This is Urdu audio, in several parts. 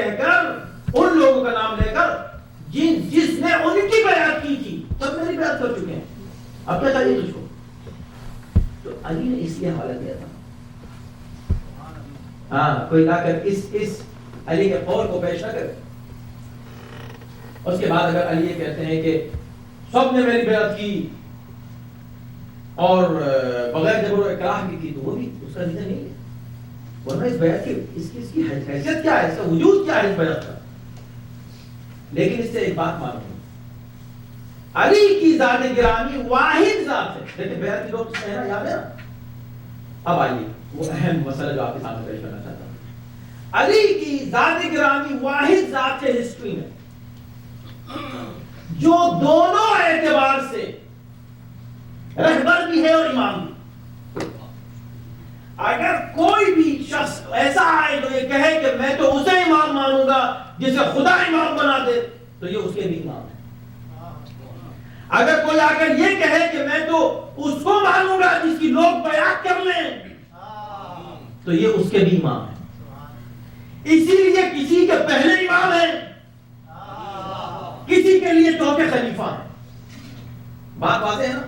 کہہ کر ان لوگوں کا نام لے کر جس نے ان کی بیعت کی تھی سب میری بیعت کر چکے ہیں، اب کیا چاہیے تجھ کو؟ تو علی نے اس لیے حوالہ دیا تھا. ہاں کوئی نہ کر اس علی کے قول کو پیش نہ کرے. اس کے بعد اگر علی یہ کہتے ہیں کہ سب نے میری بیعت کی اور بغیر جبر و اکراہ کی، تو وہ بھی اس کا ریزن نہیں ہے. ورنہ اس بیعت کی اس کی حیثیت کیا ہے، اس کا وجود کیا ہے اس بیعت کا. لیکن اس سے ایک بات معلوم ہے، علی کی ذات گرامی واحد ذات ہے. لیکن بیعت کی لوگ کہنا یاد ہے نا. اب آئیے وہ اہم مسئلہ جو آپ کے سامنے پیش کرنا چاہتا ہوں. علی کی ذات گرامی واحد ذات ہے ہسٹری میں جو دونوں اعتبار سے رہبر بھی ہے اور امام بھی. اگر کوئی بھی شخص ایسا آئے جو یہ کہے کہ میں تو اسے امام مانوں گا جسے خدا امام بنا دے، تو یہ اس کے بھی امام ہے. اگر کوئی آ کر یہ کہے کہ میں تو اس کو مانوں گا جس کی لوگ بیعت کر لیں، تو یہ اس کے بھی امام ہے. اسی لیے کسی کے پہلے امام ہیں، کسی کے لیے چوتھے خلیفہ ہیں. بات واضح ہے نا.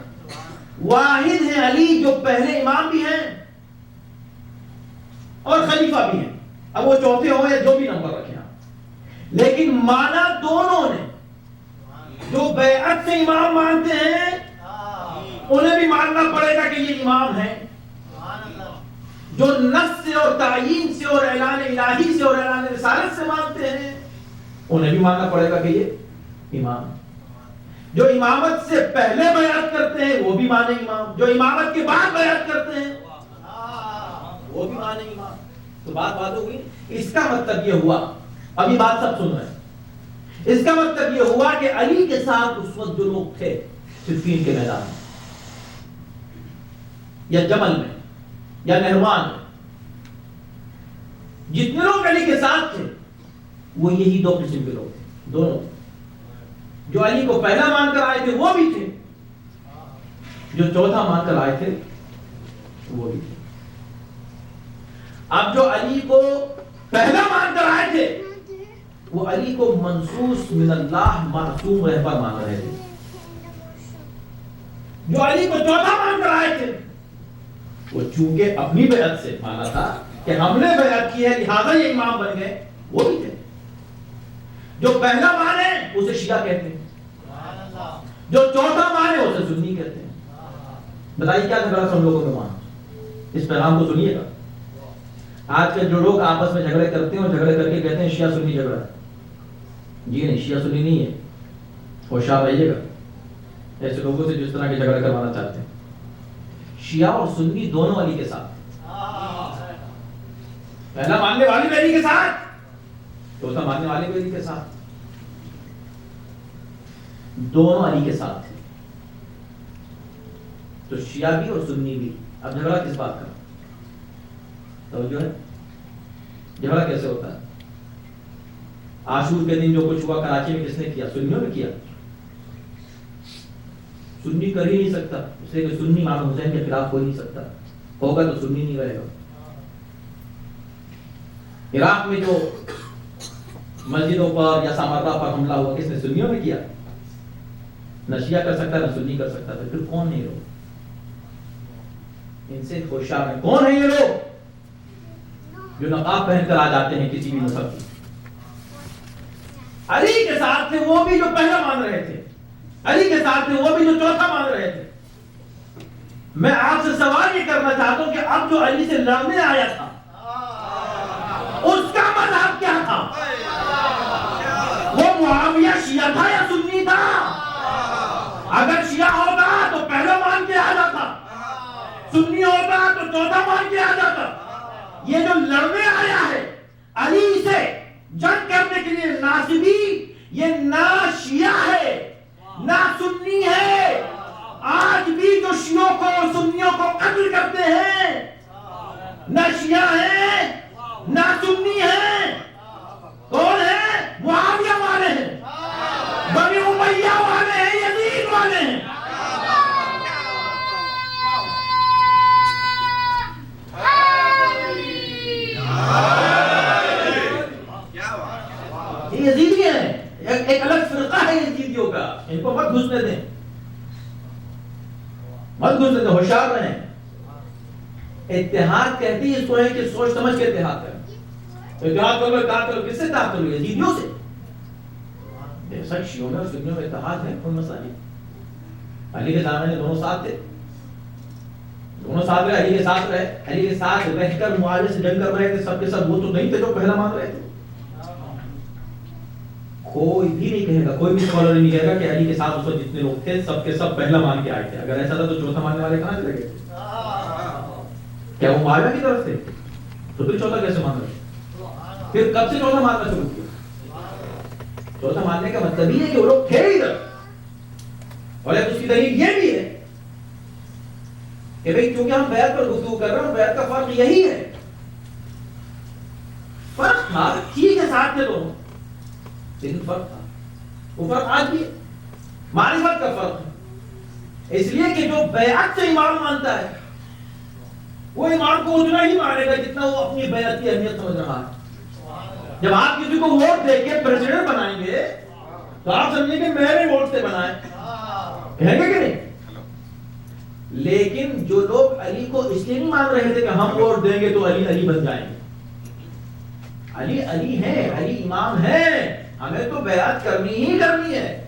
واحد ہے علی جو پہلے امام بھی ہیں اور خلیفہ بھی ہیں. اب وہ چوتھے ہو یا جو بھی نمبر رکھیں آپ، لیکن مانا دونوں نے. جو بیعت سے امام مانتے ہیں انہیں بھی ماننا پڑے گا کہ یہ امام ہے. جو نص سے اور تعیین سے اور اعلان الہی سے اور اعلان رسالت سے مانتے ہیں انہیں بھی ماننا پڑے گا کہ یہ امام ہے. جو امامت سے پہلے بیعت کرتے ہیں وہ بھی مانے امام، جو امامت کے بعد بیعت کرتے ہیں وہ بھی مانے امام. تو بات ہوئی. اس کا مطلب یہ ہوا، ابھی بات سب سن رہے ہیں، اس کا مطلب یہ ہوا کہ علی کے ساتھ اس وقت جو لوگ تھے صفین کے میدان میں یا جمل میں یا نہروان میں، جتنے لوگ علی کے ساتھ تھے وہ یہی دو قسم کے لوگ تھے. دونوں جو علی کو پہلا مان کر آئے تھے وہ بھی تھے، جو چوتھا مان کر آئے تھے وہ بھی تھے. اب جو علی کو پہلا مان کر آئے تھے وہ علی کو منصوص من اللہ معصوم رہبر مان رہے تھے. جو علی کو چوتھا مان کر آئے تھے وہ چونکہ اپنی بیعت سے مانا تھا کہ ہم نے بیعت کی ہے لہذا یہ امام بن گئے، وہ بھی تھے. جو پہلا مانے اسے شیعہ کہتے ہیں، جو چوتھا مانے اسے سنی کہتے ہیں. بتائیے کیا جھگڑا ہم لوگوں میں وہاں. اس پیغام کو سنیے گا. آج کے جو لوگ آپس میں جھگڑے کرتے ہیں اور جھگڑے کر کے کہتے ہیں شیعہ سنی جھگڑا ہے. جی نہیں، شیعہ سنی نہیں ہے. ہوشیار رہیے گا ایسے لوگوں سے جس طرح کے جھگڑا کروانا چاہتے ہیں. شیعہ اور سنی دونوں علی کے ساتھ، پہلا ماننے والے بھی علی کے ساتھ، چوتھا ماننے والے بھی علی کے ساتھ، دونوں علی کے ساتھ تھے. تو شیعہ بھی اور سنی بھی. اب جھگڑا کس بات کا؟ توجہ ہے. جھگڑا کیسے ہوتا ہے؟ عاشور کے دن جو کچھ ہوا کراچی میں کس نے کیا؟ سنیوں نے کیا. سنی کر ہی نہیں سکتا، اس لیے کہ سنی امام حسین کے خلاف ہو نہیں سکتا. ہوگا تو سنی نہیں رہے گا. عراق میں جو مسجدوں پر یا سامراہ پر حملہ ہوا کس نے؟ سنیوں نے کیا. نہ شیعہ کر سکتا نہ سنی کر سکتا. تو پھر کون ہے یہ لوگ؟ ان سے ہوشیار ہیں. کون ہے یہ لوگ جو نقاب پہن کر آ جاتے ہیں کسی بھی مذہب کی؟ علی کے ساتھ تھے وہ بھی جو پہلا مان رہے تھے، علی کے ساتھ تھے وہ بھی جو چوتھا مان رہے تھے. میں آپ سے سوال یہ کرنا چاہتا ہوں کہ اب جو علی سے لڑنے آیا تھا اس کا مذہب کیا تھا؟ وہ معاویہ شیعہ تھا یا سنی تھا؟ اگر شیعہ ہوتا تو پہلا مان کے آ جاتا، سنی ہوتا تو چوتھا مان کے آ جاتا. یہ جو لڑنے آیا ہے علی سے جنگ کرنے کے لیے ناصبی، یہ نہ شیعہ ہے نہ سنی ہے. آج بھی جو شیعوں کو اور سنیوں کو قتل کرتے ہیں نہ شیعہ ہیں نہ سنی ہیں. کون ہیں؟ معاویہ والے ہیں، بنی امیہ والے ہیں، یزید والے ہیں. یہ یزیدی ہیں، ایک الگ فرقہ ہے یزیدیوں کا، ان کو مت گھسنے دیں، مت گھسنے دیں، ہوشیار رہیں۔ اتحاد کہتی ہے اس کو ہے کہ سوچ سمجھ کے اتحاد کریں۔ تو اتحاد کرو، کس سے اتحاد کرو؟ یزیدیوں سے۔ بے شک شیعوں میں اور سنیوں میں اتحاد ہے، کوئی مسئلہ نہیں۔ علی کے زمانے میں دونوں ساتھ تھے، دونوں ساتھ رہے، علی کے ساتھ رہے، علی کے ساتھ رہ کر معاویہ سے جنگ کر رہے تھے سب کے سب، وہ تو نہیں تھے جو پہلا مان رہے تھے۔ کوئی بھی نہیں کہے گا، کوئی بھی اسکالر نہیں کہے گا کہ علی کے ساتھ اس وقت جتنے لوگ تھے سب کے سب پہلا مان کے آئے تھے۔ اگر ایسا تھا تو چوتھا ماننے والے کہاں چلے گئے؟ کیا وہ معاویہ کی طرف سے؟ تو پھر چوتھا کیسے مان رہے؟ پھر کب سے چوتھا ماننا شروع کیا؟ چوتھا ماننے کا مطلب یہ ہے کہ وہ لوگ تھے ہی ادھر۔ اور اس کی دلیل یہ بھی ہے کہ بھئی کیونکہ ہم بیعت پر گفتگو کر رہے ہیں، بیعت کا فرق یہی ہے۔ فرق تھا، ٹھیک ہے ساتھ تھے دونوں، لیکن فرق تھا، وہ فرق آج بھی ہے، معرفت کا فرق ہے۔ اس لیے کہ جو بیعت سے امام مانتا ہے وہ امام کو اتنا ہی مانے گا جتنا وہ اپنی بیعت کی اہمیت سمجھ رہا ہے۔ جب آپ کسی کو ووٹ دے کے پریزیڈنٹ بنائیں گے تو آپ سمجھیں کہ میرے ووٹ سے بنائیں، کہیں گے کہ نہیں؟ لیکن جو لوگ علی کو اس لیے نہیں مان رہے تھے کہ ہم ووٹ دیں گے تو علی علی بن جائیں گے، علی علی ہے، علی امام ہے، ہمیں تو بیعت کرنی ہی کرنی ہے۔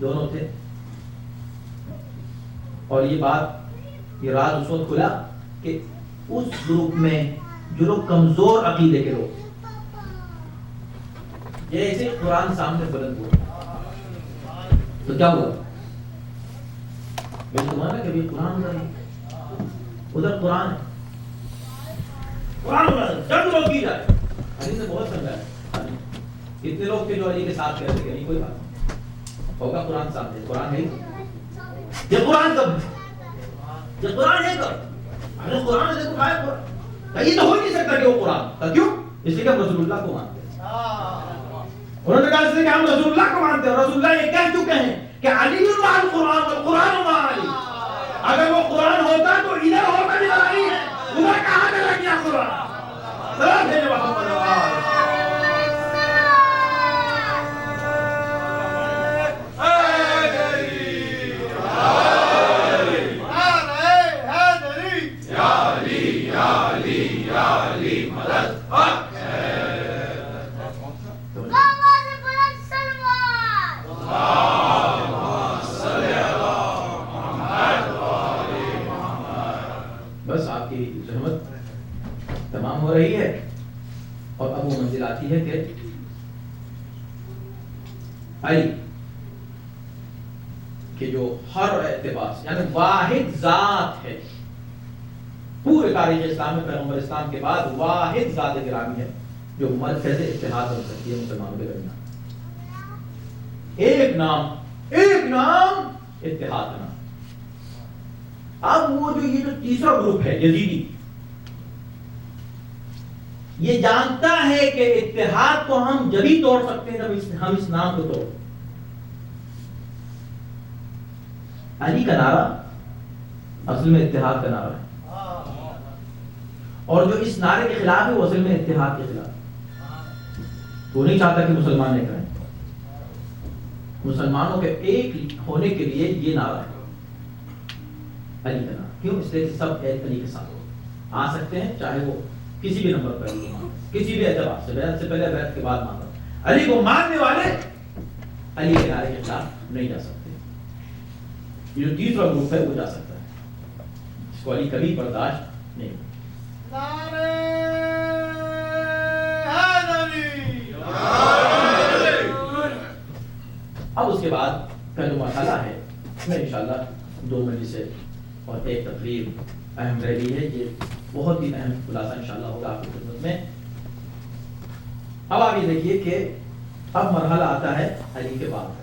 دونوں تھے، اور یہ بات، یہ راز اس وقت کھلا کہ اس گروپ میں جو لوگ کمزور عقیدے کے لوگ، جیسے قرآن سامنے بلند ہوا تو کیا ہوا؟ میں تمہارا کبھی قرآن ادھر قرآن ہے، قرآن جنگ لوگ کی جائے، علی نے بہت سمجھا ہے۔ اتنے لوگ تھے جو علی کے ساتھ کہتے کہ نہیں کوئی بات ہوگا، قرآن سامنے، قرآن ہے، یہ قرآن کب ہے؟ یہ قرآن ہے کب؟ اگر قرآن ہے تو قائم قرآن، یہ تو ہو نہیں سکتا کہ وہ قرآن تھا، کیوں؟ اس لیے کہ ہم رسول اللہ کو مانتے ہیں۔ انہوں نے کہا اس لیے کہ ہم رسول اللہ کو مانتے ہیں، رسول اللہ یہ کہہ چکے ہیں کہ علی مع القرآن والقرآن مع علی۔ اگر وہ قرآن ہوتا تو ادھر ہوتا بھی علی ہے، ادھر کہاں چلا گیا قرآن؟ صلاۃ ہے محمد تمام ہو رہی ہے، اور اب وہ منزل آتی ہے کہ علی کہ جو ہر اعتبار سے یعنی واحد ذات ہے، پورے تاریخ اسلام میں پیغمبر اسلام کے بعد واحد ذات گرامی ہے جو مرکز اتحاد ہو سکتی ہے مسلمانوں کے درمیان۔ ایک نام اتحاد کا نام۔ اب وہ جو تیسرا گروپ ہے یزیدی، یہ جانتا ہے کہ اتحاد کو ہم جبھی توڑ سکتے ہیں جب ہم اس نام کو توڑ۔ علی کا نعرہ اصل میں اتحاد کا نعرہ ہے، اور جو اس نعرے کے خلاف ہے وہ اصل میں اتحاد کے خلاف ہے۔ وہ نہیں چاہتا کہ مسلمان نے کریں، مسلمانوں کے ایک ہونے کے لیے یہ نعرہ ہے علی کا نعرہ۔ کیوں؟ اس لیے کہ سب ایک علی کے ساتھ آ سکتے ہیں، چاہے وہ کسی بھی نمبر پر کسی بھی اعتبار سے، بیعت سے پہلے بیعت کے بعد مانتا۔ علی کو ماننے والے علی کے نعرے کے خلاف نہیں جا سکتے۔ یہ جو تیسرا گروپ ہے وہ جا سکتا ہے، اس کو علی کبھی برداشت نہیں۔ اب اس کے بعد کا جو مرحلہ ہے اس میں انشاءاللہ 2 مجلسیں اور ایک تقریر اہم رہ رہی ہے، یہ بہت ہی اہم خلاصہ انشاءاللہ ہوگا آپ کی خدمت میں۔ اب آپ یہ دیکھیے کہ اب مرحلہ آتا ہے علی کے بعد،